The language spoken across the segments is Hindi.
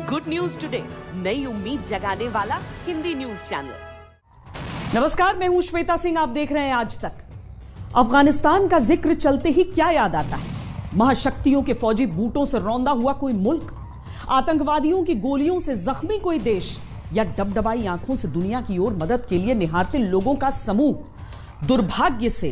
गुड न्यूज टुडे, नई उम्मीद जगाने वाला हिंदी न्यूज चैनल। नमस्कार, मैं हूं श्वेता सिंह। आप देख रहे हैं आज तक। अफगानिस्तान का जिक्र चलते ही क्या याद आता है? महाशक्तियों के फौजी बूटों से रौंदा हुआ कोई मुल्क, आतंकवादियों की गोलियों से जख्मी कोई देश, या डबडबाई आंखों से दुनिया की ओर मदद के लिए निहारते लोगों का समूह। दुर्भाग्य से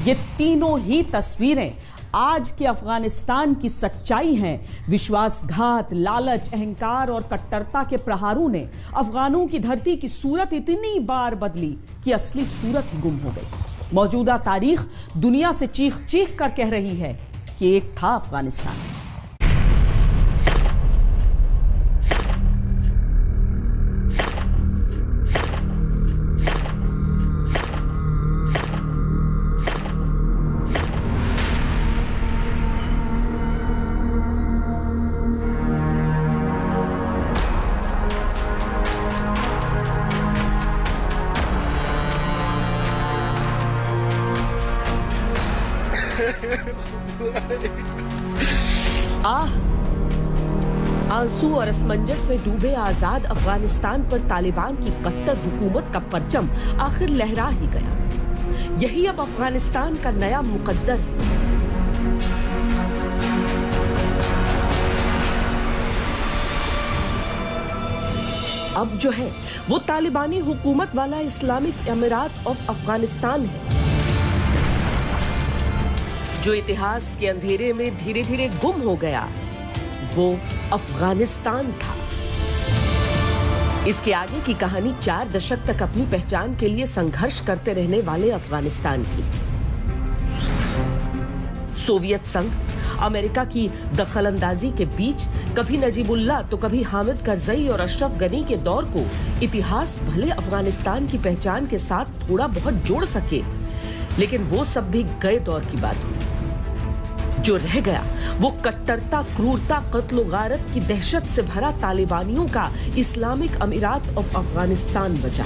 ये तीनों ही तस्वीरें आज के अफगानिस्तान की सच्चाई हैं। विश्वासघात, लालच, अहंकार और कट्टरता के प्रहारों ने अफगानों की धरती की सूरत इतनी बार बदली कि असली सूरत ही गुम हो गई। मौजूदा तारीख दुनिया से चीख चीख कर कह रही है कि एक था अफगानिस्तान। आंसू और असमंजस में डूबे आजाद अफगानिस्तान पर तालिबान की कट्टर हुकूमत का परचम आखिर लहरा ही गया। यही अब अफगानिस्तान का नया मुकद्दर है। अब जो है वो तालिबानी हुकूमत वाला इस्लामिक अमीरात ऑफ अफगानिस्तान है, जो इतिहास के अंधेरे में धीरे धीरे गुम हो गया। वो अफगानिस्तान था। इसके आगे की कहानी 4 दशक तक अपनी पहचान के लिए संघर्ष करते रहने वाले अफगानिस्तान की। सोवियत संघ, अमेरिका की दखलंदाजी के बीच कभी नजीबुल्लाह तो कभी हामिद करजई और अशरफ गनी के दौर को इतिहास भले अफगानिस्तान की पहचान के साथ थोड़ा बहुत जोड़ सके, लेकिन वो सब भी गए दौर की बात हुई। जो रह गया वो कट्टरता, क्रूरता, कत्ल गारत की दहशत से भरा तालिबानियों का इस्लामिक अमीरात ऑफ अफगानिस्तान बचा।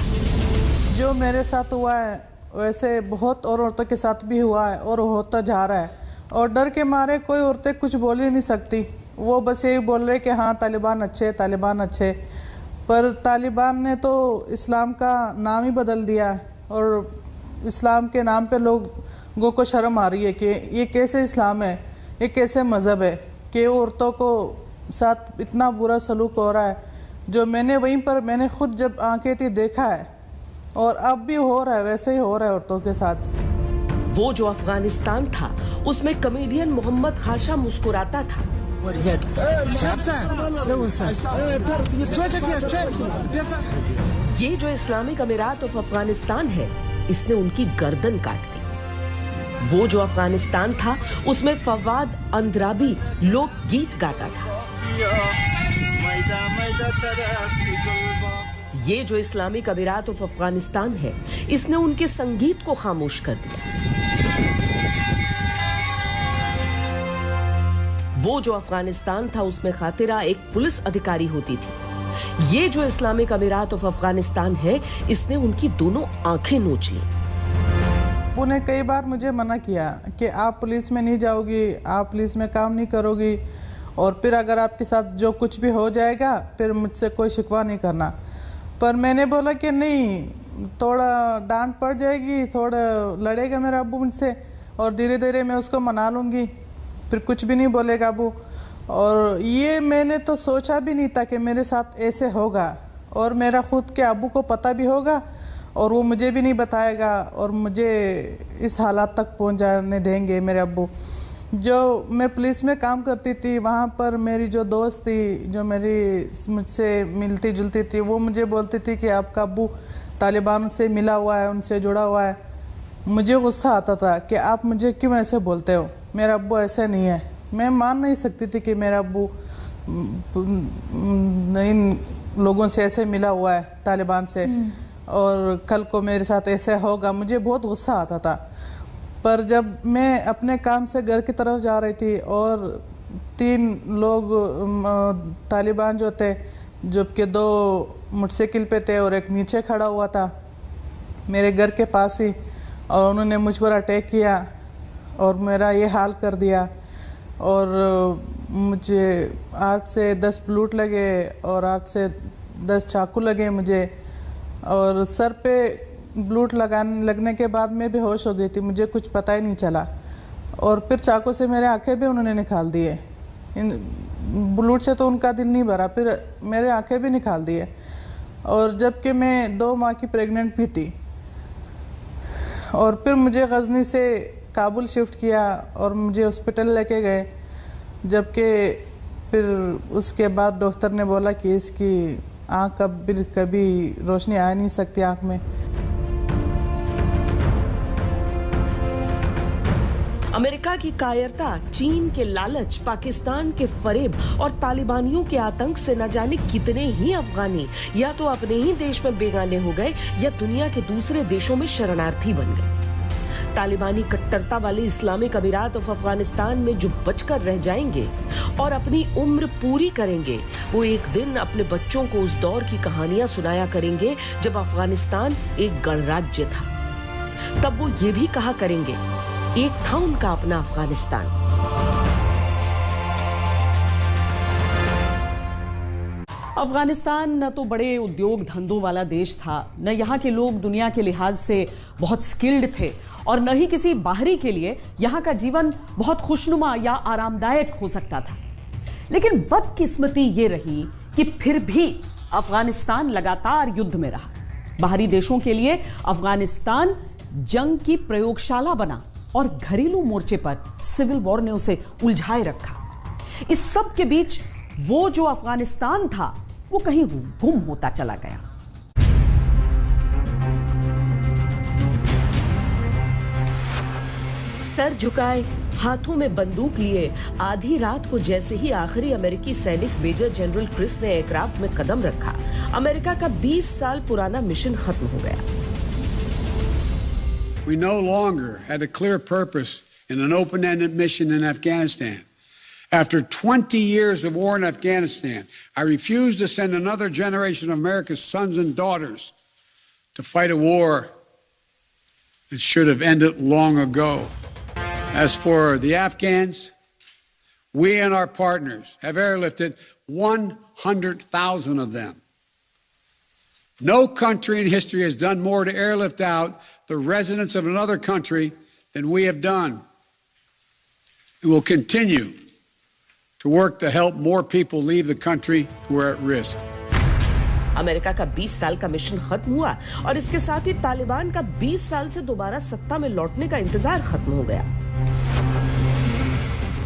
जो मेरे साथ हुआ है वैसे बहुत और औरतों के साथ भी हुआ है और होता जा रहा है, और डर के मारे कोई औरतें कुछ बोल ही नहीं सकती। वो बस यही बोल रहे कि हाँ तालिबान अच्छे, तालिबान अच्छे। पर तालिबान ने तो इस्लाम का नाम ही बदल दिया, और इस्लाम के नाम पे लोगों को शर्म आ रही है कि ये कैसे इस्लाम है, ये कैसे मज़हब है कि औरतों को साथ इतना बुरा सलूक हो रहा है। जो मैंने वहीं पर मैंने खुद जब आंखें थी देखा है, और अब भी हो रहा है, वैसे ही हो रहा है औरतों के साथ। वो जो अफगानिस्तान था उसमें कॉमेडियन मोहम्मद खाशा मुस्कुराता था। ये जो इस्लामिक अमीरात ऑफ अफगानिस्तान है, इसने उनकी गर्दन काट दी। वो जो अफगानिस्तान था उसमें फवाद अंद्राबी लोक गीत गाता था। ये जो इस्लामिक अमीरात ऑफ अफगानिस्तान है, इसने उनके संगीत को खामोश कर दिया। वो जो अफगानिस्तान था उसमें खातिरा एक पुलिस अधिकारी होती थी। ये जो इस्लामिक अमीरात ऑफ अफगानिस्तान है, इसने उनकी दोनों आंखें नोच ली। उन्होंने कई बार मुझे मना किया कि आप पुलिस में नहीं जाओगी, आप पुलिस में काम नहीं करोगी, और फिर अगर आपके साथ जो कुछ भी हो जाएगा फिर मुझसे कोई शिकवा नहीं करना। पर मैंने बोला कि नहीं, थोड़ा डांट पड़ जाएगी, थोड़ा लड़ेगा मेरा अब्बू मुझसे, और धीरे धीरे मैं उसको मना लूँगी, फिर कुछ भी नहीं बोलेगा अब्बू। और ये मैंने तो सोचा भी नहीं था कि मेरे साथ ऐसे होगा, और मेरा खुद के अब्बू को पता भी होगा और वो मुझे भी नहीं बताएगा, और मुझे इस हालात तक पहुंच जाने देंगे मेरे अब्बू। जो मैं पुलिस में काम करती थी, वहाँ पर मेरी जो दोस्त थी, जो मेरी मुझसे मिलती जुलती थी, वो मुझे बोलती थी कि आपका अब्बू तालिबान से मिला हुआ है, उनसे जुड़ा हुआ है। मुझे गुस्सा आता था कि आप मुझे क्यों ऐसे बोलते हो, मेरा अब्बू ऐसे नहीं है। मैं मान नहीं सकती थी कि मेरा अब्बू इन लोगों से ऐसे मिला हुआ है तालिबान से, और कल को मेरे साथ ऐसे होगा। मुझे बहुत गुस्सा आता था। पर जब मैं अपने काम से घर की तरफ जा रही थी और 3 लोग तालिबान जो थे, जबकि 2 मोटरसाइकिल पे थे और एक नीचे खड़ा हुआ था मेरे घर के पास ही, और उन्होंने मुझ पर अटैक किया और मेरा ये हाल कर दिया। और मुझे 8 से 10 ब्लूट लगे और 8 से 10 चाकू लगे मुझे, और सर पे ब्लूट लगने के बाद मैं बेहोश हो गई थी, मुझे कुछ पता ही नहीं चला। और फिर चाकू से मेरे आंखें भी उन्होंने निकाल दिए। इन ब्लूट से तो उनका दिल नहीं भरा, फिर मेरे आंखें भी निकाल दिए। और जबकि मैं 2 माह की प्रेग्नेंट भी थी। और फिर मुझे गजनी से काबुल शिफ्ट किया और मुझे हॉस्पिटल लेके गए, जबकि फिर उसके बाद डॉक्टर ने बोला कि इसकी आँख कभी रोशनी आ नहीं सकती आँख में। अमेरिका की कायरता, चीन के लालच, पाकिस्तान के फरेब और तालिबानियों के आतंक से न जाने कितने ही अफगानी या तो अपने ही देश में बेगाने हो गए या दुनिया के दूसरे देशों में शरणार्थी बन गए। तालिबानी कट्टरता वाले इस्लामिक अमीरात ऑफ अफगानिस्तान में जो बचकर रह जाएंगे और अपनी उम्र पूरी करेंगे, वो एक दिन अपने बच्चों को उस दौर की कहानियां सुनाया करेंगे जब अफगानिस्तान एक गणराज्य था। तब वो ये भी कहा करेंगे, एक था उनका अपना अफगानिस्तान। अफगानिस्तान न तो बड़े उद्योग धंधों वाला देश था, न यहाँ के लोग दुनिया के लिहाज से बहुत स्किल्ड थे, और न ही किसी बाहरी के लिए यहाँ का जीवन बहुत खुशनुमा या आरामदायक हो सकता था। लेकिन बदकिस्मती ये रही कि फिर भी अफगानिस्तान लगातार युद्ध में रहा। बाहरी देशों के लिए अफगानिस्तान जंग की प्रयोगशाला बना और घरेलू मोर्चे पर सिविल वॉर ने उसे उलझाए रखा। इस सब के बीच वो जो अफगानिस्तान था वो कहीं गुम होता चला गया। सर झुकाए, हाथों में बंदूक लिए, आधी रात को जैसे ही आखिरी अमेरिकी सैनिक मेजर जनरल क्रिस ने एयरक्राफ्ट में कदम रखा, अमेरिका का 20 साल पुराना मिशन खत्म हो गया। We no longer had a clear purpose in an open-ended mission in Afghanistan. After 20 years of war in Afghanistan, I refuse to send another generation of America's sons and daughters to fight a war that should have ended long ago. As for the Afghans, we and our partners have airlifted 100,000 of them. No country in history has done more to airlift out the residents of another country than we have done. We will continue to work to help more people leave the country who are at risk. America का 20 साल का मिशन खत्म हुआ और इसके साथ ही तालिबान का 20 साल से दोबारा सत्ता में लौटने का इंतजार खत्म हो गया।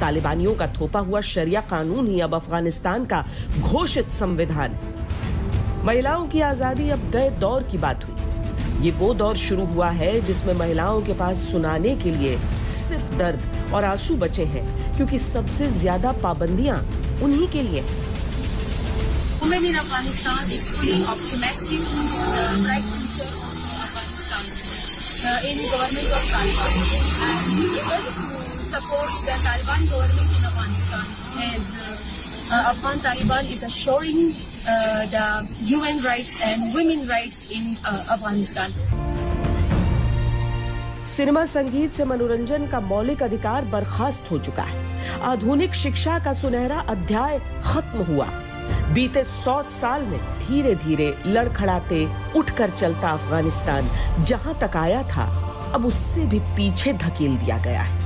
तालिबानियों का थोपा हुआ शरिया कानून ही अब अफगानिस्तान का घोषित संविधान। महिलाओं की आजादी अब गए दौर की बात हुई। ये वो दौर शुरू हुआ है जिसमें महिलाओं के पास सुनाने के लिए सिर्फ दर्द और आंसू बचे हैं, क्योंकि सबसे ज्यादा पाबंदियां उन्हीं के लिए। Women in Afghanistan is fully optimistic the bright future of Afghanistan in the government of Taliban, and we able to support the Taliban government in Afghanistan as Afghan Taliban is assuring the human rights and women rights in Afghanistan. Cinema संगीत से मनोरंजन का मौलिक अधिकार बर्खास्त हो चुका है। आधुनिक शिक्षा का सुनहरा अध्याय खत्म हुआ। बीते 100 साल में धीरे धीरे लड़खड़ाते उठकर चलता अफगानिस्तान जहां तक आया था, अब उससे भी पीछे धकेल दिया गया है।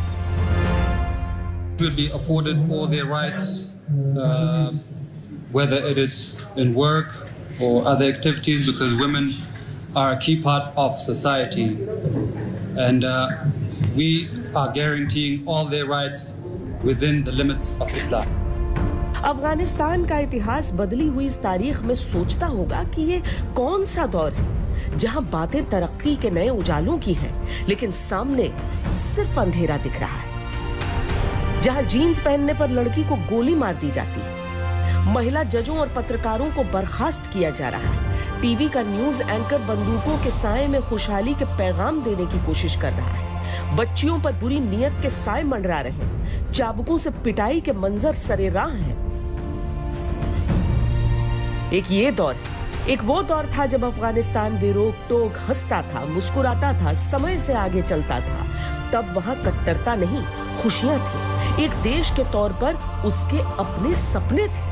Will be afforded all their rights, whether it is in work or other activities, because women are a key part of society, and we are guaranteeing all their rights within the limits of Islam. Afghanistan का इतिहास बदली हुई इस तारीख में सोचता होगा कि ये कौन सा दौर है जहां बातें तरक्की के नए उजालों की हैं, लेकिन सामने सिर्फ अंधेरा दिख रहा है। जहां जीन्स पहनने पर लड़की को गोली मार दी जाती है, महिला जजों और पत्रकारों को बर्खास्त किया जा रहा है, टीवी का न्यूज एंकर बंदूकों के साए में खुशहाली के पैगाम देने की कोशिश कर रहा है, बच्चियों पर बुरी नीयत के साए मंडरा रहे हैं, चाबुकों से पिटाई के मंजर सरेराह हैं। एक ये दौर, एक वो दौर था जब अफगानिस्तान बेरोक टोक हंसता था, मुस्कुराता था, समय से आगे चलता था। तब वहां कट्टरता नहीं, खुशियां थी, एक देश के तौर पर उसके अपने सपने थे।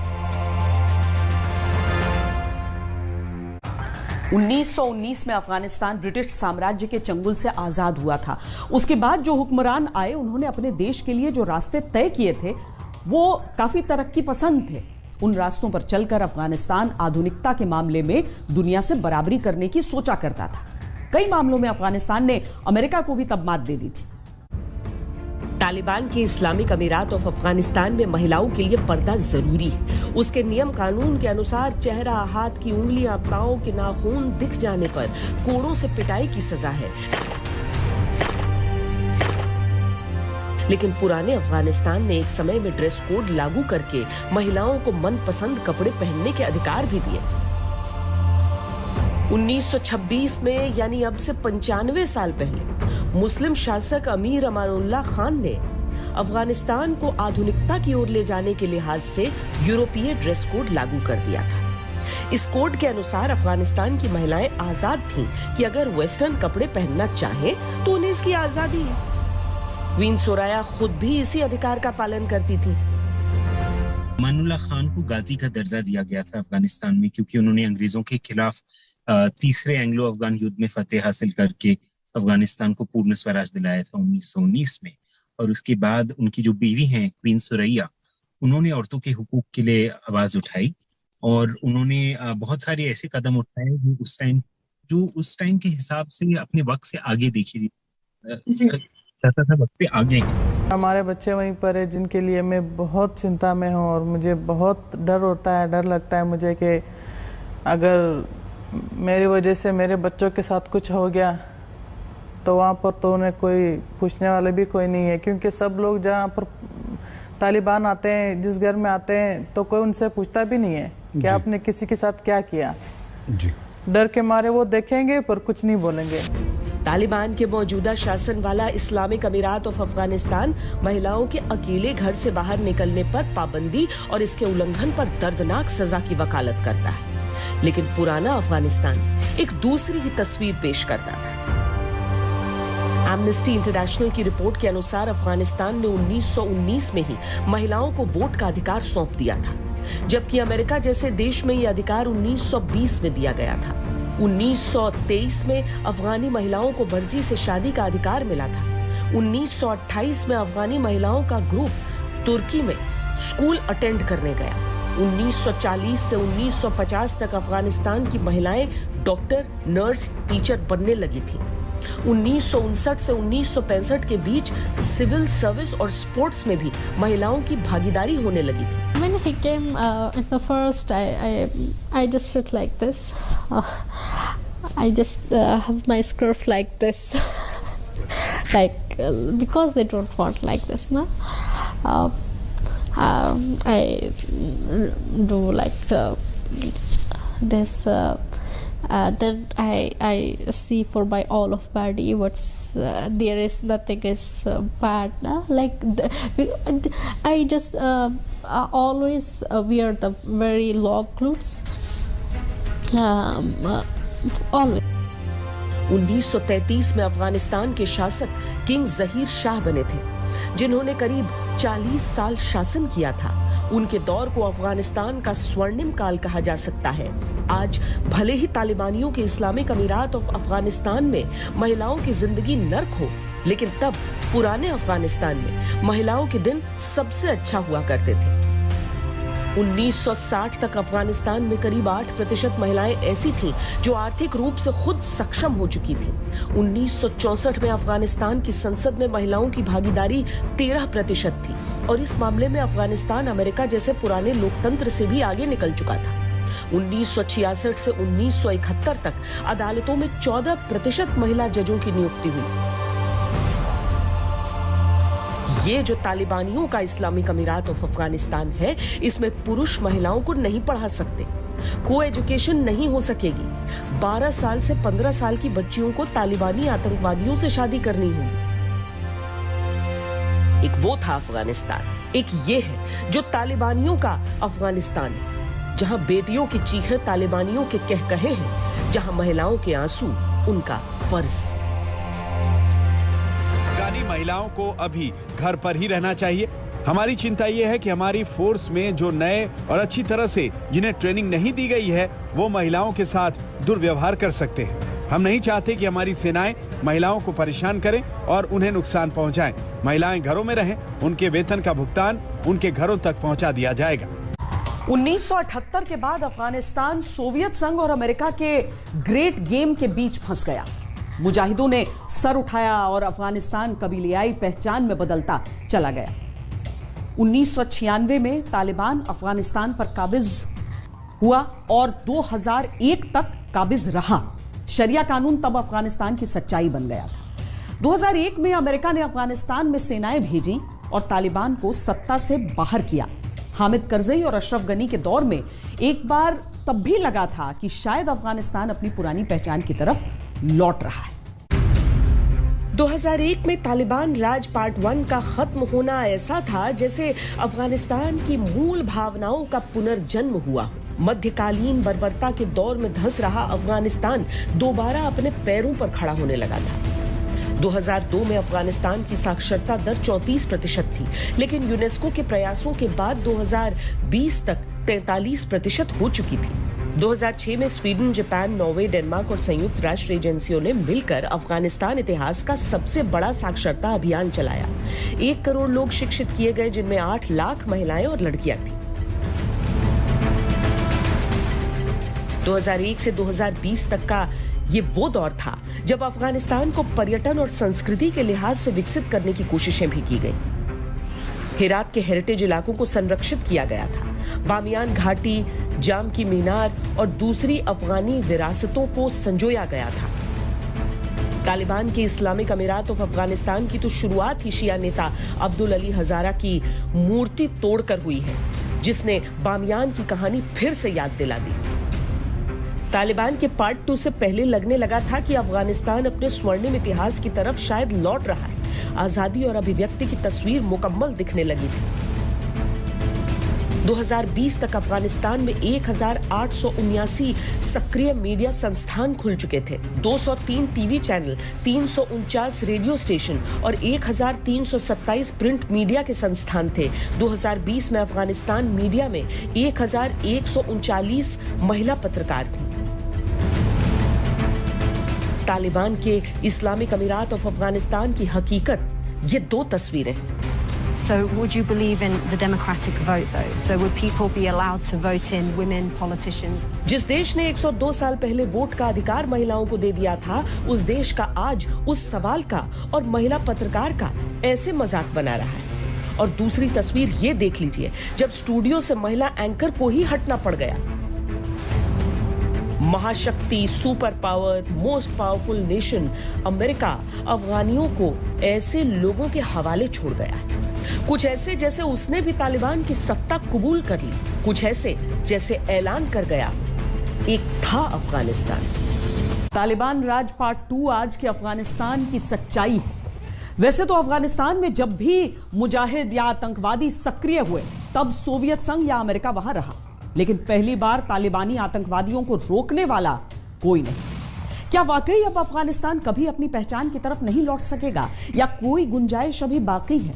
1919 में अफगानिस्तान ब्रिटिश साम्राज्य के चंगुल से आजाद हुआ था। उसके बाद जो हुक्मरान आए, उन्होंने अपने देश के लिए जो रास्ते तय किए थे वो काफी तरक्की पसंद थे। उन रास्तों पर चलकर अफगानिस्तान आधुनिकता के मामले में दुनिया से बराबरी करने की सोचा करता था। कई मामलों में अफगानिस्तान ने अमेरिका को भी तब मात दे दी थी। तालिबान के इस्लामिक अमीरात ऑफ अफगानिस्तान में महिलाओं के लिए पर्दा जरूरी है। उसके नियम कानून के अनुसार चेहरा, हाथ की उंगलियां, पांव के नाखून दिख जाने पर कोड़ों से पिटाई की सजा है। लेकिन पुराने अफगानिस्तान ने एक समय में ड्रेस कोड लागू करके महिलाओं को मनपसंद कपड़े पहनने के अधिकार भी दिए। 1926 में, यानी अब से 95 साल पहले, मुस्लिम शासक अमीर अमानुल्लाह खान ने अफगानिस्तान को आधुनिकता की ओर ले जाने के लिहाज से यूरोपीय ड्रेस कोड लागू कर दिया था। इस कोड के अनुसार अफगानिस्तान की महिलाएं आजाद थीं कि अगर वेस्टर्न कपड़े पहनना चाहें तो उन्हें इसकी आजादी है। क्वीन सोराया खुद भी इसी अधिकार का पालन करती थी। अमानुल्लाह खान को गाजी का दर्जा दिया गया था अफगानिस्तान में, क्योंकि उन्होंने अंग्रेजों के खिलाफ तीसरे एंग्लो अफगान युद्ध में फतेह हासिल करके अफगानिस्तान को पूर्ण स्वराज दिलाया था 1919 में। और उसके बाद उनकी जो बीवी हैं क्वीन सुरैया, उन्होंने औरतों के हुकूक के लिए आवाज उठाई और उन्होंने बहुत सारे ऐसे कदम उठाए जो उस टाइम के हिसाब से अपने वक्त से आगे देखी वक्त से आगे। हमारे बच्चे वहीं पर है जिनके लिए मैं बहुत चिंता में हूँ और मुझे बहुत डर होता है, डर लगता है मुझे कि अगर मेरी वजह से मेरे बच्चों के साथ कुछ हो गया तो वहाँ पर तो उन्हें कोई पूछने वाले भी कोई नहीं है, क्योंकि सब लोग जहाँ पर तालिबान आते हैं, जिस घर में आते हैं, तो कोई उनसे पूछता भी नहीं है कि आपने किसी के साथ क्या किया। जी। डर के मारे वो देखेंगे पर कुछ नहीं बोलेंगे। तालिबान के मौजूदा शासन वाला इस्लामिक अमीरात ऑफ अफगानिस्तान महिलाओं के अकेले घर से बाहर निकलने पर पाबंदी और इसके उल्लंघन पर दर्दनाक सजा की वकालत करता है। लेकिन पुराना अफगानिस्तान एक दूसरी ही तस्वीर पेश करता था। एमनेस्टी इंटरनेशनल की रिपोर्ट के अनुसार अफगानिस्तान ने 1919 में ही महिलाओं को वोट का अधिकार सौंप दिया था, जबकि अमेरिका जैसे देश में यह अधिकार 1920 में दिया गया था। 1923 में अफगानी महिलाओं को मर्जी से शादी का अधिकार मिला था। 1928 में अफगानी महिलाओं का ग्रुप तुर्की में स्कूल अटेंड करने गया। 1940 से 1950 तक अफगानिस्तान की महिलाएं डॉक्टर, नर्स, टीचर बनने लगी थी। 1959 से 1965 के बीच सिविल सर्विस और स्पोर्ट्स में भी महिलाओं की भागीदारी होने लगी थी। When he came at the first, I just sit like this. I just have my scarf like this, like because they don't want like this, no. I do like this. Then I see for my all of body what's there is nothing is bad, like I just always wear the very long clothes, always. 1933 में अफगानिस्तान के शासक किंग जहीर शाह बने थे, जिन्होंने करीब 40 साल शासन किया था। उनके दौर को अफगानिस्तान का स्वर्णिम काल कहा जा सकता है। आज भले ही तालिबानियों के इस्लामिक अमीरात ऑफ अफगानिस्तान में महिलाओं की जिंदगी नर्क हो, लेकिन तब पुराने अफगानिस्तान में महिलाओं के दिन सबसे अच्छा हुआ करते थे। 1960 तक अफगानिस्तान में करीब 8% महिलाएं ऐसी थीं जो आर्थिक रूप से खुद सक्षम हो चुकी थीं। 1964 में अफगानिस्तान की संसद में महिलाओं की भागीदारी 13% थी और इस मामले में अफगानिस्तान अमेरिका जैसे पुराने लोकतंत्र से भी आगे निकल चुका था। 1966 से 1971 तक अदालतों में 14% महिला जजों की नियुक्ति हुई। ये जो तालिबानियों का इस्लामिक अमीरात ऑफ अफगानिस्तान है, इसमें पुरुष महिलाओं को नहीं पढ़ा सकते, को एजुकेशन नहीं हो सकेगी। 12 साल से 15 साल की बच्चियों को तालिबानी आतंकवादियों से शादी करनी होगी। एक वो था अफगानिस्तान, एक ये है जो तालिबानियों का अफगानिस्तान, जहां बेटियों की चीखें तालिबानियों के कहकहे हैं, जहां महिलाओं के आंसू उनका फर्ज। अफगानी महिलाओं को अभी घर पर ही रहना चाहिए। हमारी चिंता ये है कि हमारी फोर्स में जो नए और अच्छी तरह से जिन्हें ट्रेनिंग नहीं दी गई है वो महिलाओं के साथ दुर्व्यवहार कर सकते हैं। हम नहीं चाहते कि हमारी सेनाएं महिलाओं को परेशान करें और उन्हें नुकसान पहुंचाएं। महिलाएं घरों में रहें, उनके वेतन का भुगतान उनके घरों तक पहुंचा दिया जाएगा। 1978 के बाद अफगानिस्तान सोवियत संघ और अमेरिका के ग्रेट गेम के बीच फंस गया। मुजाहिदों ने सर उठाया और अफगानिस्तान कबीलियाई पहचान में बदलता चला गया। 1996 में तालिबान अफगानिस्तान पर काबिज हुआ और 2001 तक काबिज रहा। शरिया कानून तब अफगानिस्तान की सच्चाई बन गया था। 2001 में अमेरिका ने अफगानिस्तान में सेनाएं भेजी और तालिबान को सत्ता से बाहर किया। हामिद करजई और अशरफ गनी के दौर में एक बार तब भी लगा था कि शायद अफगानिस्तान अपनी पुरानी पहचान की तरफ लौट रहा है। 2001 में तालिबान राज पार्ट 1 का खत्म होना ऐसा था जैसे अफगानिस्तान की मूल भावनाओं का पुनर्जन्म हुआ। मध्यकालीन बर्बरता के दौर में धंस रहा अफगानिस्तान दोबारा अपने पैरों पर खड़ा होने लगा था। 2002 में अफगानिस्तान की साक्षरता दर 34% थी, लेकिन यूनेस्को के प्रयासों के बाद 2020 तक 43% हो चुकी थी। 2006 में स्वीडन, जापान, नॉर्वे, डेनमार्क और संयुक्त राष्ट्र एजेंसियों ने मिलकर अफगानिस्तान इतिहास का सबसे बड़ा साक्षरता अभियान चलाया। 1 करोड़ लोग शिक्षित किए गए, जिनमें 8 लाख महिलाएं और लड़कियां थीं। 2001 से 2020 तक का ये वो दौर था जब अफगानिस्तान को पर्यटन और संस्कृति के लिहाज से विकसित करने की कोशिशें भी की गई। हेरात के हेरिटेज इलाकों को संरक्षित किया गया था। बामियान घाटी, जाम की मीनार और दूसरी अफगानी विरासतों को संजोया गया था। तालिबान के इस्लामिक अमीरात ऑफ अफगानिस्तान की तो शुरुआत ही शिया नेता अब्दुल अली हजारा की मूर्ति तोड़कर हुई है, जिसने बामियान की कहानी फिर से याद दिला दी। तालिबान के पार्ट 2 से पहले लगने लगा था कि अफगानिस्तान अपने स्वर्णिम इतिहास की तरफ शायद लौट रहा है। आजादी और अभिव्यक्ति की तस्वीर मुकम्मल दिखने लगी थी। 2020 तक अफगानिस्तान में 1879 सक्रिय मीडिया संस्थान खुल चुके थे। 203 टीवी चैनल, 349 रेडियो स्टेशन और 1327 प्रिंट मीडिया के संस्थान थे। 2020 में अफगानिस्तान मीडिया में 1139 महिला पत्रकार थीं। तालिबान के इस्लामिक अमीरात ऑफ अफगानिस्तान की हकीकत ये 2 तस्वीरें। So would you believe in the democratic vote though? So would people be allowed to vote in women politicians? जिस देश ने 102 साल पहले वोट का अधिकार महिलाओं को दे दिया था, उस देश का आज उस सवाल का और महिला पत्रकार का ऐसे मजाक बना रहा है। और दूसरी तस्वीर ये देख लीजिए, जब स्टूडियो से महिला एंकर को ही हटना पड़ गया। महाशक्ति, super power, most powerful nation America अफगानियों को ऐसे लोगों के हवाले छोड़ गया है। कुछ ऐसे जैसे उसने भी तालिबान की सत्ता कबूल कर ली, कुछ ऐसे जैसे ऐलान कर गया एक था अफगानिस्तान। तालिबान राज पार्ट 2 आज के अफगानिस्तान की सच्चाई है। वैसे तो अफगानिस्तान में जब भी मुजाहिद या आतंकवादी सक्रिय हुए, तब सोवियत संघ या अमेरिका वहां रहा, लेकिन पहली बार तालिबानी आतंकवादियों को रोकने वाला कोई नहीं। क्या वाकई अब अफगानिस्तान कभी अपनी पहचान की तरफ नहीं लौट सकेगा, या कोई गुंजाइश अभी बाकी है?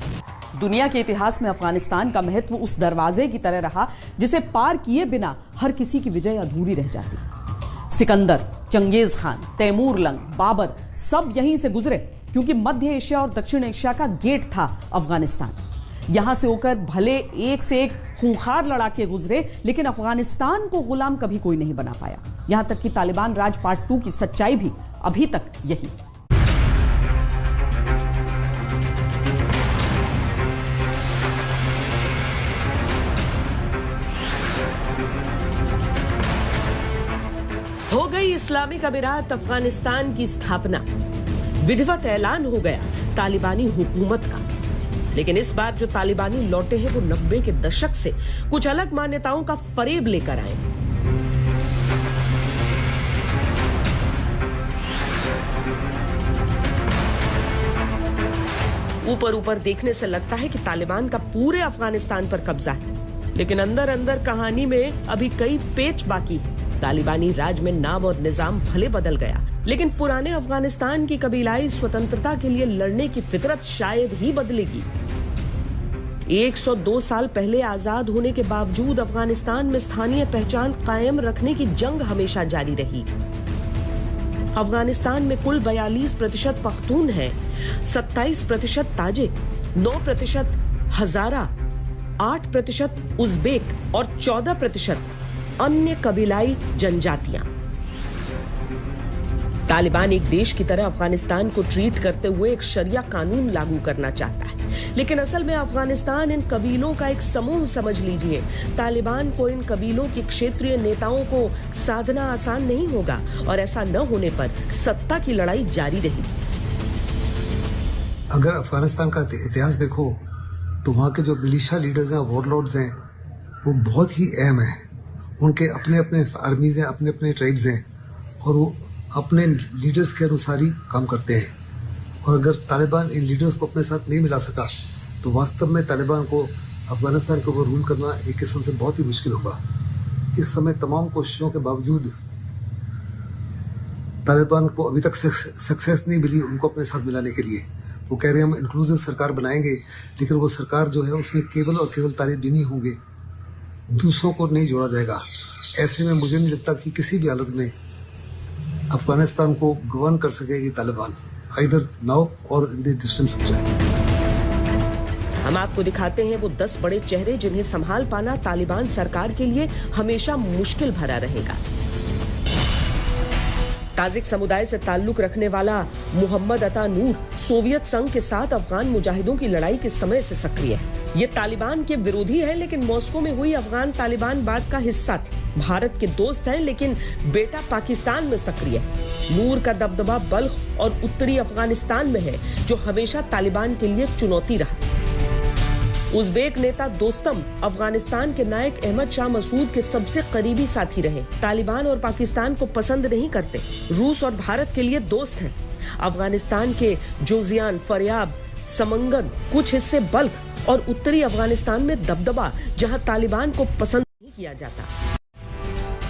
दुनिया के इतिहास में अफगानिस्तान का महत्व उस दरवाजे की तरह रहा जिसे पार किए बिना हर किसी की विजय अधूरी रह जाती। Sikandar, Genghis Khan, Taimur lung, Babar सब यहीं से गुजरे, क्योंकि मध्य एशिया और दक्षिण एशिया का गेट था अफगानिस्तान। यहां से होकर भले एक से एक खूंखार लड़ाके गुजरे, लेकिन अफगानिस्तान को गुलाम कभी कोई नहीं बना पाया। यहां तक कि तालिबान राज पार्ट 2 की सच्चाई भी अभी तक यही। हो गई इस्लामिक अमीरात अफगानिस्तान की स्थापना। विधिवत ऐलान हो गया तालिबानी हुकूमत का। लेकिन इस बार जो तालिबानी लौटे हैं वो 90 के दशक से कुछ अलग मान्यताओं का फरेब लेकर आए। ऊपर ऊपर देखने से लगता है कि तालिबान का पूरे अफगानिस्तान पर कब्जा है, लेकिन अंदर अंदर कहानी में अभी कई पेच बाकी है। तालिबानी राज में नाम और निजाम भले बदल गया, लेकिन पुराने अफगानिस्तान की कबीलाई स्वतंत्रता के लिए लड़ने की फितरत शायद ही बदलेगी। 102 साल पहले आजाद होने के बावजूद अफगानिस्तान में स्थानीय पहचान कायम रखने की जंग हमेशा जारी रही। अफगानिस्तान में कुल 42% पख्तून हैं, 27% ताजिक, 9% हजारा, 8% उज़्बेक और 14% अन्य कबीलाई जनजातियां। तालिबान एक देश की तरह अफगानिस्तान को ट्रीट करते हुए एक शरिया कानून लागू करना चाहता है, लेकिन असल में अफगानिस्तान इन कबीलों का एक समूह समझ लीजिए। तालिबान को इन कबीलों के क्षेत्रीय नेताओं को साधना आसान नहीं होगा और ऐसा न होने पर सत्ता की लड़ाई जारी रहेगी। अगर अफगानिस्तान का इतिहास देखो तो वहाँ के जो मिलिशिया लीडर्स हैं, वॉरलॉर्ड्स हैं, वो बहुत ही अहम हैं। उनके अपने अपने आर्मीज हैं, अपने अपने ट्राइब्स हैं और वो अपने लीडर्स के अनुसार ही काम करते हैं। और अगर तालिबान इन लीडर्स को अपने साथ नहीं मिला सका तो वास्तव में तालिबान को अफगानिस्तान के ऊपर रूल करना एक किस्म से बहुत ही मुश्किल होगा। इस समय तमाम कोशिशों के बावजूद तालिबान को अभी तक सक्सेस नहीं मिली उनको अपने साथ मिलाने के लिए। वो कह रहे हैं हम इंक्लूसिव सरकार बनाएंगे, लेकिन वो सरकार जो है उसमें केवल और केवल तालिबानी होंगे, दूसरों को नहीं जोड़ा जाएगा। ऐसे में मुझे नहीं लगता कि किसी भी हालत में अफगानिस्तान को गवर्न कर सकेगी तालिबान, आइदर नाउ और इन द डिस्टेंट फ्यूचर। हम आपको दिखाते हैं वो 10 बड़े चेहरे जिन्हें संभाल पाना तालिबान सरकार के लिए हमेशा मुश्किल भरा रहेगा। ताजिक समुदाय से ताल्लुक रखने वाला मोहम्मद अता नूर सोवियत संघ के साथ अफगान मुजाहिदों की लड़ाई के समय से सक्रिय है। ये तालिबान के विरोधी है, लेकिन मॉस्को में हुई अफगान तालिबान बात का हिस्सा थे। भारत के दोस्त हैं, लेकिन बेटा पाकिस्तान में सक्रिय है। नूर का दबदबा बल्ख और उत्तरी अफगानिस्तान में है, जो हमेशा तालिबान के लिए चुनौती रहा। उज़्बेक नेता दोस्तम अफगानिस्तान के नायक अहमद शाह मसूद के सबसे करीबी साथी रहे। तालिबान और पाकिस्तान को पसंद नहीं करते, रूस और भारत के लिए दोस्त हैं। अफगानिस्तान के जोजियान, फरियाब, समंगन, कुछ हिस्से बल्ख और उत्तरी अफगानिस्तान में दबदबा, जहां तालिबान को पसंद नहीं किया जाता।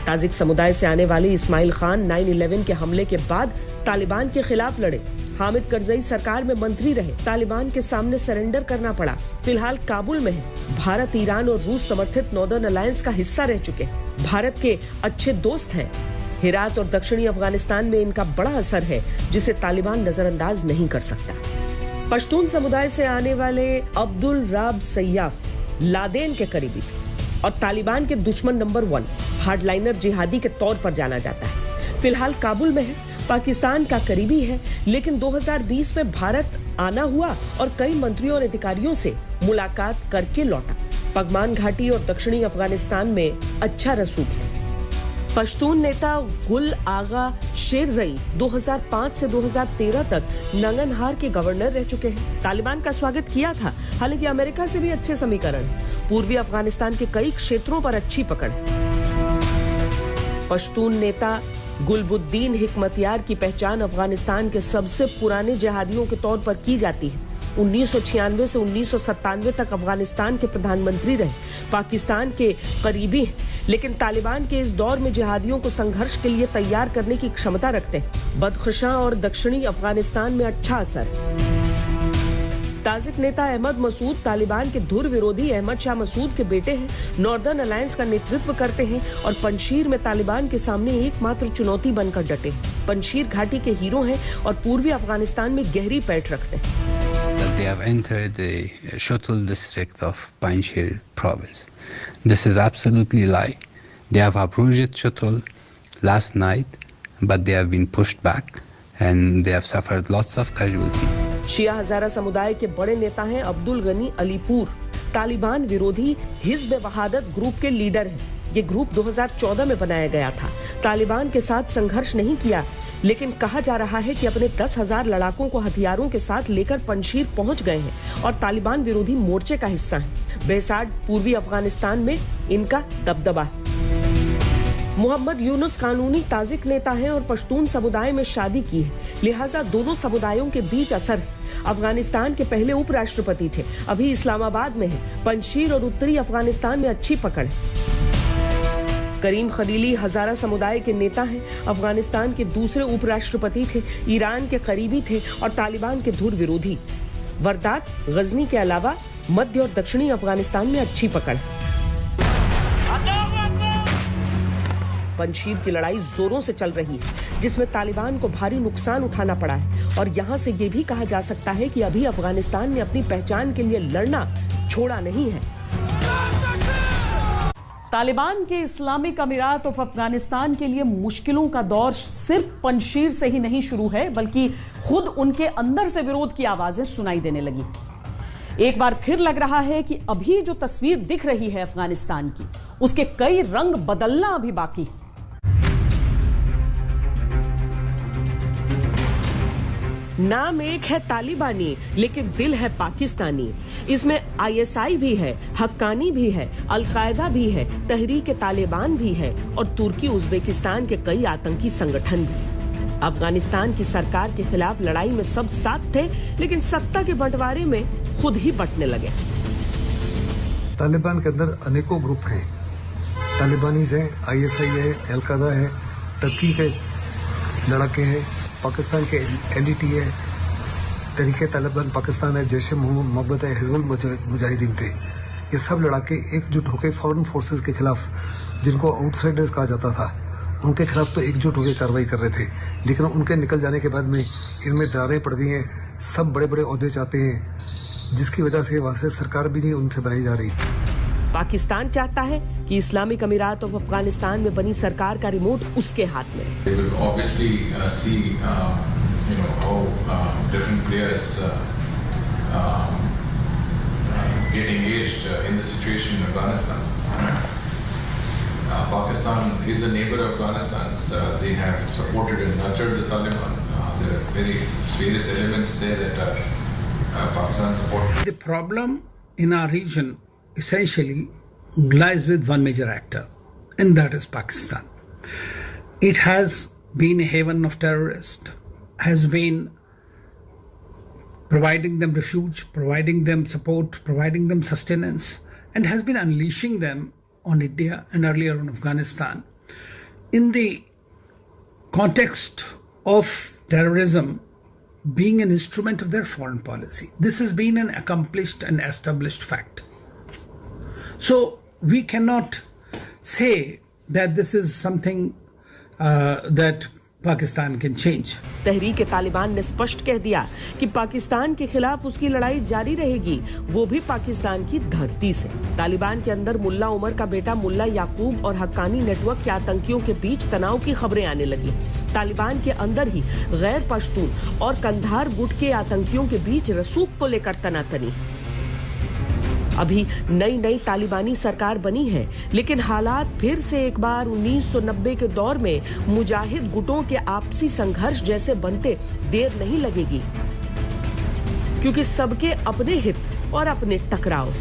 ताजिक समुदाय से आने वाले इस्माइल खान 9/11 के हमले के बाद तालिबान के खिलाफ लड़े। हामिद करजई सरकार में मंत्री रहे। तालिबान के सामने सरेंडर करना पड़ा। फिलहाल काबुल में है। भारत, ईरान और रूस समर्थित नॉर्दर्न अलायंस का हिस्सा रह चुके हैं। भारत के अच्छे दोस्त हैं। हेरात और दक्षिणी अफगानिस्तान में इनका बड़ा असर है, जिसे तालिबान नजरअंदाज नहीं कर सकता। पश्तून समुदाय से आने वाले अब्दुल राब सैयाफ लादेन के करीबी थे और तालिबान के दुश्मन नंबर 1 हार्डलाइनर जिहादी के तौर पर जाना जाता है। फिलहाल काबुल में है। पाकिस्तान का करीबी है, लेकिन 2020 में भारत आना हुआ और कई मंत्रियों और अधिकारियों से मुलाकात करके लौटा। पगमान घाटी और दक्षिणी अफगानिस्तान में अच्छा रसूख है। पश्तून नेता गुल आगा शेरजई 2005 से 2013 तक नंगनहार के गवर्नर रह चुके हैं। तालिबान का स्वागत किया था, हालांकि अमेरिका से भी अच्छे समीकरण। पूर्वी अफगानिस्तान के कई क्षेत्रों पर अच्छी पकड़ है। पश्तून नेता गुलबुद्दीन हिकमतयार की पहचान अफगानिस्तान के सबसे पुराने जिहादियों के तौर पर की जाती है। 1996 से 1997 तक अफगानिस्तान के प्रधानमंत्री रहे। पाकिस्तान के करीबी हैं, लेकिन तालिबान के इस दौर में जिहादियों को संघर्ष के लिए तैयार करने की क्षमता रखते हैं। बदख्शां और दक्षिणी अफगानिस्तान में अच्छा असर। ताजिक नेता अहमद मसूद तालिबान के धुर विरोधी अहमद शाह मसूद के बेटे हैं। नॉर्दर्न अलायंस का नेतृत्व करते हैं और पंजशीर में तालिबान के सामने एकमात्र चुनौती बनकर डटे हैं। पंजशीर घाटी के हीरो हैं और पूर्वी अफगानिस्तान में गहरी पैठ रखते हैं। They have entered the Shotul district of Panjshir province. This is absolutely lie. They have approached Shotul last night, but they have been pushed back and they have suffered lots of casualties. शिया हजारा समुदाय के बड़े नेता हैं अब्दुल गनी अलीपुर। तालिबान विरोधी हिज़्ब वहादत ग्रुप के लीडर हैं। ये ग्रुप 2014 में बनाया गया था। तालिबान के साथ संघर्ष नहीं किया, लेकिन कहा जा रहा है कि अपने 10,000 लड़ाकों को हथियारों के साथ लेकर पंजशीर पहुंच गए हैं और तालिबान विरोधी मोर्चे का हिस्सा हैं। बेसाड पूर्वी अफगानिस्तान में इनका दबदबा है। मोहम्मद यूनुस कानूनी ताजिक नेता हैं और पश्तून समुदाय में शादी की है, लिहाजा दोनों समुदायों के बीच असर है। अफगानिस्तान के पहले उपराष्ट्रपति थे, अभी इस्लामाबाद में हैं। पंजशीर और उत्तरी अफगानिस्तान में अच्छी पकड़ है। करीम खलीली हजारा समुदाय के नेता हैं, अफगानिस्तान के दूसरे उपराष्ट्रपति थे, ईरान के करीबी थे और तालिबान के धुर विरोधी। वर्दात, गजनी के अलावा मध्य और दक्षिणी अफगानिस्तान में अच्छी पकड़। पंजशीर की लड़ाई जोरों से चल रही है, जिसमें तालिबान को भारी नुकसान उठाना पड़ा है और यहां से यह भी कहा जा सकता है कि अभी अफगानिस्तान ने अपनी पहचान के लिए लड़ना छोड़ा नहीं है। तालिबान के इस्लामिक अमीरात ऑफ अफगानिस्तान के लिए मुश्किलों का दौर सिर्फ पंजशीर से ही नहीं शुरू है, बल्कि खुद उनके अंदर से विरोध की आवाजें सुनाई देने लगी। एक बार फिर लग रहा है कि अभी जो तस्वीर दिख रही है अफगानिस्तान की, उसके कई रंग बदलना अभी बाकी है। नाम एक है तालिबानी, लेकिन दिल है पाकिस्तानी। इसमें आईएसआई भी है, हक्कानी भी है, अलकायदा भी है, तहरीक तालिबान भी है और तुर्की उज्बेकिस्तान के कई आतंकी संगठन भी। अफगानिस्तान की सरकार के खिलाफ लड़ाई में सब साथ थे, लेकिन सत्ता के बंटवारे में खुद ही बंटने लगे। तालिबान के अंदर अनेकों ग्रुप हैं, तालिबानीज हैं, आईएसआई है, अलकायदा है, टर्की के लड़ाके हैं, पाकिस्तान के एलईटी है, तहरीक तालिबान पाकिस्तान है, जैश ए मोहम्मद है, हिजबुल मुजाहिदीन थे। ये सब लड़ाके एकजुट होकर फॉरेन फोर्सेस के खिलाफ, जिनको आउटसाइडर्स कहा जाता था, उनके खिलाफ तो एकजुट होकर कार्रवाई कर रहे थे। लेकिन उनके निकल जाने के बाद में इनमें दरारें पड़ गई हैं, सब बड़े बड़े ओहदे चाहते हैं, जिसकी वजह से वहां से सरकार भी नहीं उनसे बनाई जा रही। पाकिस्तान चाहता है कि इस्लामिक अमीरात ऑफ अफगानिस्तान में बनी सरकार का रिमोट उसके हाथ में। Pakistan is a neighbor of Afghanistan. They have supported and nurtured the Taliban. There are very serious elements there that Pakistan supports. The problem in our region essentially lies with one major actor, and that is Pakistan. It has been a haven of terrorists, has been providing them refuge, providing them support, providing them sustenance, and has been unleashing them on India and earlier on Afghanistan in the context of terrorism being an instrument of their foreign policy. This has been an accomplished and established fact. So we cannot say that this is something that Pakistan can change. तहरीक तालिबान ने स्पष्ट कह दिया कि पाकिस्तान के खिलाफ उसकी लड़ाई जारी रहेगी, वो भी पाकिस्तान की धरती से। तालिबान के अंदर मुल्ला उमर का बेटा मुल्ला याकूब और हक्कानी नेटवर्क के आतंकियों के बीच तनाव की खबरें आने लगी। तालिबान के अंदर ही गैर पश्तून और कंधार गुट के आतंकियों के बीच रसूख को लेकर तनातनी। अभी नई तालिबानी सरकार बनी है, लेकिन हालात फिर से एक बार 1990 के दौर में मुजाहिद गुटों के आपसी संघर्ष जैसे बनते देर नहीं लगेगी, क्योंकि सबके अपने हित और अपने टकराव।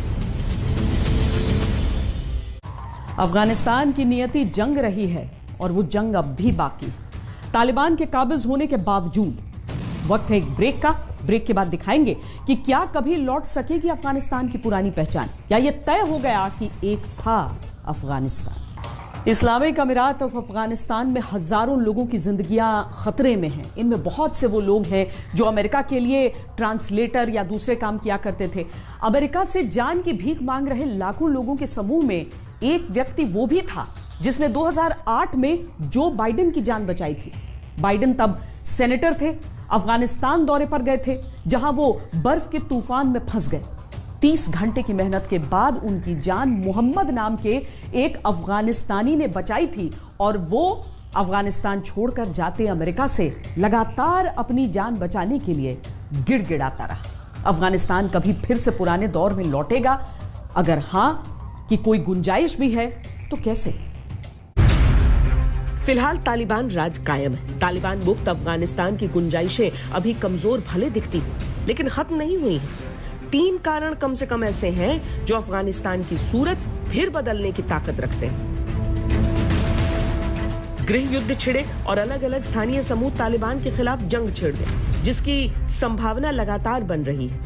अफगानिस्तान की नियति जंग रही है और वो जंग अब भी बाकी। तालिबान के काबिज होने के बावजूद वक्त है एक ब्रेक का। ब्रेक के बाद दिखाएंगे कि क्या कभी लौट सकेगी अफगानिस्तान की पुरानी पहचान, या ये तय हो गया कि एक था अफगानिस्तान। इस्लामिक अमीरात ऑफ अफगानिस्तान में हजारों लोगों की जिंदगियां खतरे में हैं। इनमें बहुत से वो लोग हैं जो अमेरिका के लिए ट्रांसलेटर या दूसरे काम किया करते थे। अमेरिका से जान की भीख मांग रहे लाखों लोगों के समूह में एक व्यक्ति वो भी था जिसने 2008 में जो बाइडेन की जान बचाई थी। बाइडेन तब सेनेटर थे, अफगानिस्तान दौरे पर गए थे, जहां वो बर्फ के तूफान में फंस गए। 30 घंटे की मेहनत के बाद उनकी जान मोहम्मद नाम के एक अफगानिस्तानी ने बचाई थी और वो अफगानिस्तान छोड़कर जाते अमेरिका से लगातार अपनी जान बचाने के लिए गिड़गिड़ाता रहा। अफगानिस्तान कभी फिर से पुराने दौर में लौटेगा? अगर हां कि कोई गुंजाइश भी है तो कैसे? फिलहाल तालिबान राज कायम है। तालिबान मुक्त अफगानिस्तान की गुंजाइशें अभी कमजोर भले दिखती हैं, लेकिन खत्म नहीं हुई हैं। 3 कारण कम से कम ऐसे हैं जो अफगानिस्तान की सूरत फिर बदलने की ताकत रखते हैं। गृह युद्ध छिड़े और अलग अलग स्थानीय समूह तालिबान के खिलाफ जंग छेड़ दें, जिसकी संभावना लगातार बन रही है।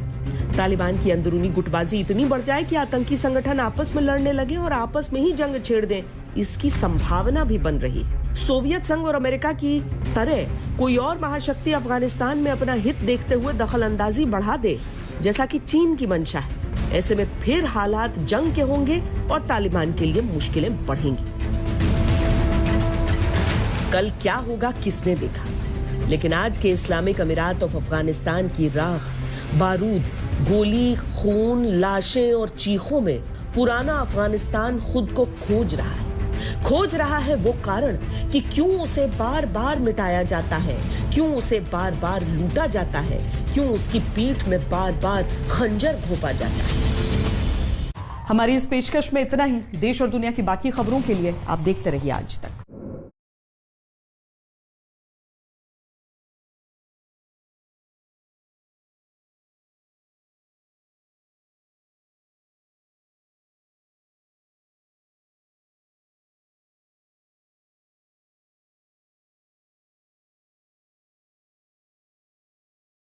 तालिबान की अंदरूनी गुटबाजी इतनी बढ़ जाए कि आतंकी संगठन आपस में लड़ने लगे और आपस में ही जंग छेड़ दें। इसकी संभावना भी बन रही है। सोवियत संघ और अमेरिका की तरह कोई और महाशक्ति अफगानिस्तान में अपना हित देखते हुए दखल अंदाजी बढ़ा दे, जैसा कि चीन की मंशा है। ऐसे में फिर हालात जंग के होंगे और तालिबान के लिए मुश्किलें बढ़ेंगी। कल क्या होगा किसने देखा, लेकिन आज के इस्लामिक अमीरात ऑफ अफगानिस्तान की राख, बारूद, गोली, खून, लाशें और चीखों में पुराना अफगानिस्तान खुद को खोज रहा है। खोज रहा है वो कारण कि क्यों उसे बार बार मिटाया जाता है, क्यों उसे बार बार लूटा जाता है, क्यों उसकी पीठ में बार बार खंजर घोंपा जाता है। हमारी इस पेशकश में इतना ही। देश और दुनिया की बाकी खबरों के लिए आप देखते रहिए आज तक।